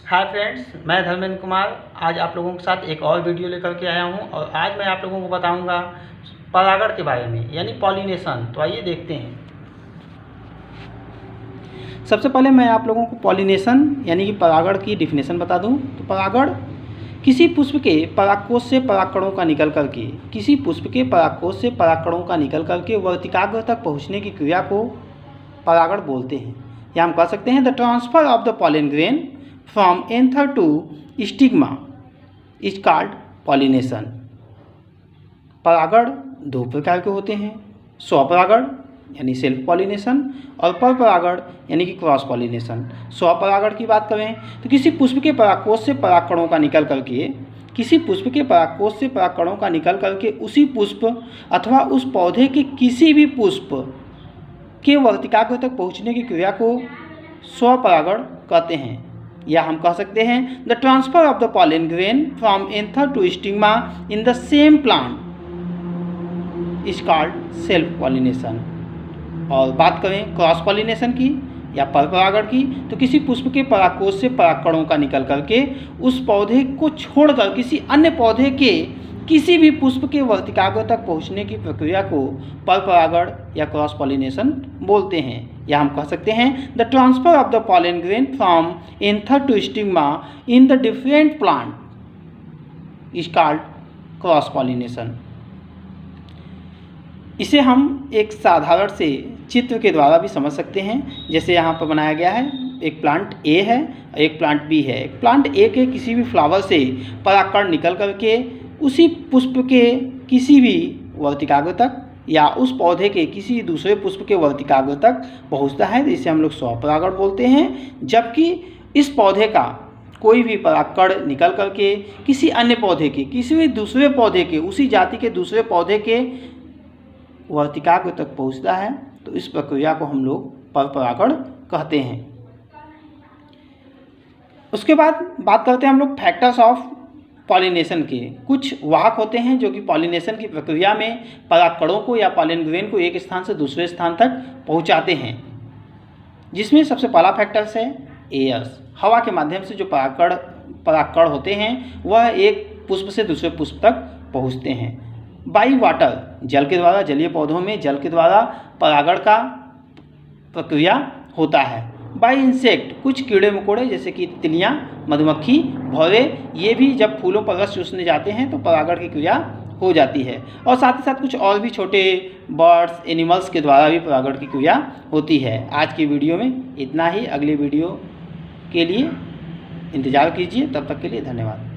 Hi friends, मैं धर्मेंद्र कुमार आज आप लोगों के साथ एक और वीडियो लेकर के आया हूं और आज मैं आप लोगों को बताऊंगा परागण के बारे में यानी पॉलिनेशन। तो आइए देखते हैं। सबसे पहले मैं आप लोगों को पॉलिनेशन यानी कि परागण की डिफिनेशन बता दूं। तो परागण किसी पुष्प के परागकोश से परागकणों का निकल करके वर्तिकाग्र तक पहुँचने की क्रिया को परागण बोलते हैं, या हम कह सकते हैं the transfer of the pollen grain from anther to stigma is called pollination. परागण दो प्रकार के होते हैं, स्वपरागण यानी सेल्फ पॉलिनेशन और परपरागण यानी कि क्रॉस पॉलिनेशन। स्वपरागण की बात करें तो किसी पुष्प के परागकोश से परागकणों का निकल करके उसी पुष्प अथवा उस पौधे के किसी भी पुष्प के वर्तिकाग्र तक पहुँचने की क्रिया को स्वपरागण कहते हैं, या हम कह सकते हैं the transfer of the pollen grain from anther to stigma in the same plant is called self pollination. और बात करें क्रॉस पॉलिनेशन की या परपरागण की तो किसी पुष्प के परागकोश से परागकणों का निकल करके उस पौधे को छोड़कर किसी अन्य पौधे के किसी भी पुष्प के वर्तिकाग्र तक पहुंचने की प्रक्रिया को परपरागण या क्रॉस पॉलिनेशन बोलते हैं, या हम कह सकते हैं the transfer of the pollen grain from anther to stigma in the different plant is called cross pollination. इसे हम एक साधारण से चित्र के द्वारा भी समझ सकते हैं। जैसे यहाँ पर बनाया गया है, एक प्लांट ए है, एक प्लांट बी है। प्लांट ए के किसी भी फ्लावर से परागकण निकल करके उसी पुष्प के किसी भी वर्तिकाग्र तक या उस पौधे के किसी दूसरे पुष्प के वर्तिकाग्र तक पहुँचता है, तो इसे हम लोग स्वपरागण बोलते हैं। जबकि इस पौधे का कोई भी परागकण निकल करके किसी अन्य पौधे के किसी भी दूसरे पौधे के उसी जाति के दूसरे पौधे के वर्तिकाग्र तक पहुँचता है, तो इस प्रक्रिया को हम लोग परपरागण कहते हैं। उसके बाद बात करते हैं हम लोग फैक्टर्स ऑफ पॉलिनेशन के। कुछ वाहक होते हैं जो कि पॉलिनेशन की प्रक्रिया में परागकणों को या पॉलन ग्रेन को एक स्थान से दूसरे स्थान तक पहुंचाते हैं, जिसमें सबसे पहला फैक्टर्स है एयर्स। हवा के माध्यम से जो परागकण होते हैं वह एक पुष्प से दूसरे पुष्प तक पहुंचते हैं। बाई वाटर, जल के द्वारा, जलीय पौधों में जल के द्वारा परागण का प्रक्रिया होता है। बाई इंसेक्ट, कुछ कीड़े मकोड़े जैसे कि तितलियाँ, मधुमक्खी, भौरे, ये भी जब फूलों पर रस चूसने जाते हैं तो परागण की क्रिया हो जाती है। और साथ ही साथ कुछ और भी छोटे बर्ड्स, एनिमल्स के द्वारा भी परागण की क्रिया होती है। आज की वीडियो में इतना ही। अगले वीडियो के लिए इंतज़ार कीजिए। तब तक के लिए धन्यवाद।